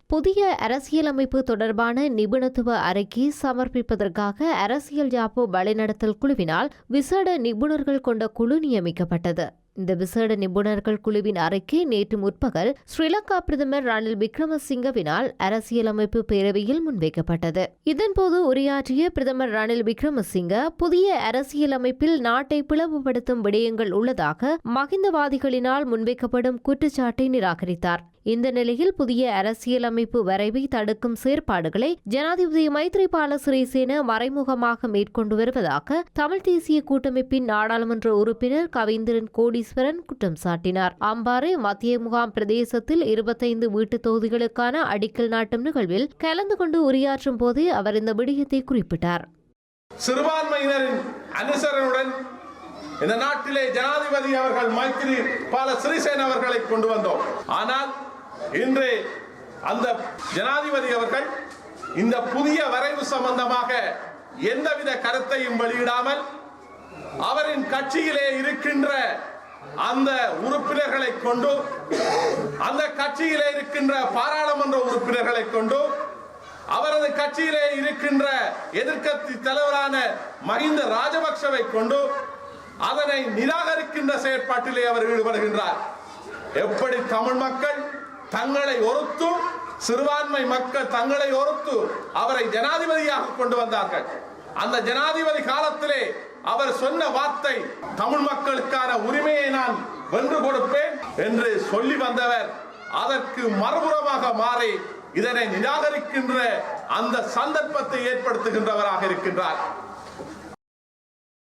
புதிய அரசியலமைப்பு தொடர்பான நிபுணத்துவ அறிக்கை சமர்ப்பிப்பதற்காக அரசியல் யாப்பு வழிநடத்தல் குழுவினால் விசேட நிபுணர்கள் கொண்ட குழு நியமிக்கப்பட்டது. இந்த விசேட நிபுணர்கள் குழுவின் அறிக்கை நேற்று முற்பகல் ஸ்ரீலங்கா பிரதமர் ரணில் விக்ரமசிங்கவினால் அரசியலமைப்பு பேரவையில் முன்வைக்கப்பட்டது. இதன்போது உரையாற்றிய பிரதமர் ரணில் விக்ரமசிங்க புதிய அரசியலமைப்பில் நாட்டை பிளவுபடுத்தும் விடயங்கள் உள்ளதாக மகிந்தவாதிகளினால் முன்வைக்கப்படும் குற்றச்சாட்டை நிராகரித்தார். இந்த நிலையில் புதிய அரசியலமைப்பு வரைவை தடுக்கும் செயற்பாடுகளை ஜனாதிபதி மைத்ரிபால சிறிசேன மறைமுகமாக மேற்கொண்டு வருவதாக தமிழ் தேசிய கூட்டமைப்பின் நாடாளுமன்ற உறுப்பினர் கவிந்திரன் கோடீஸ்வரன் குற்றம் சாட்டினார். அம்பாறை மத்திய முகாம் பிரதேசத்தில் 25 வீட்டு தொகுதிகளுக்கான அடிக்கல் நாட்டும் நிகழ்வில் கலந்து கொண்டு உரையாற்றும் போதே அவர் இந்த விடயத்தை குறிப்பிட்டார். சிறுபான்மையினரின் அனுசரணுடன் இந்த நாட்டிலே ஜனாதிபதி அவர்கள் மைத்ரிபால சிறிசேன அவர்களை கொண்டு வந்தோம். ஆனால் இன்று அந்த ஜனாதிபதி அவர்கள் இந்த புதிய வரைவு சம்பந்தமாக எந்தவித கருத்தையும் வெளியிடாமல் அவரின் கட்சியிலே இருக்கின்ற அந்த உறுப்பினர்களை கொண்டு, அந்த கட்சியிலே இருக்கின்ற பாராளுமன்ற உறுப்பினர்களை கொண்டு, அவரது கட்சியிலே இருக்கின்ற எதிர்க்கட்சி தலைவரான மஹிந்த ராஜபக்சவை கொண்டு அதனை நிராகரிக்கின்ற செயற்பாட்டிலே அவர் ஈடுபடுகின்றார். எப்படி தமிழ் மக்கள் தங்களை ஒருத்து, சிறுபான்மை மக்கள் தங்களை ஒருத்து அவரை ஜனாதிபதியாக கொண்டு வந்தார்கள். அந்த ஜனாதிபதி காலத்திலே அவர் சொன்ன வார்த்தை, தமிழ் மக்களுக்கான உரிமையை நான் வென்று கொடுப்பேன் என்று சொல்லி வந்தவர் அதற்கு மறுபுறமாக மாறி இதனை நிராகரிக்கின்ற அந்த சந்தர்ப்பத்தை ஏற்படுத்துகின்றவராக இருக்கின்றார்.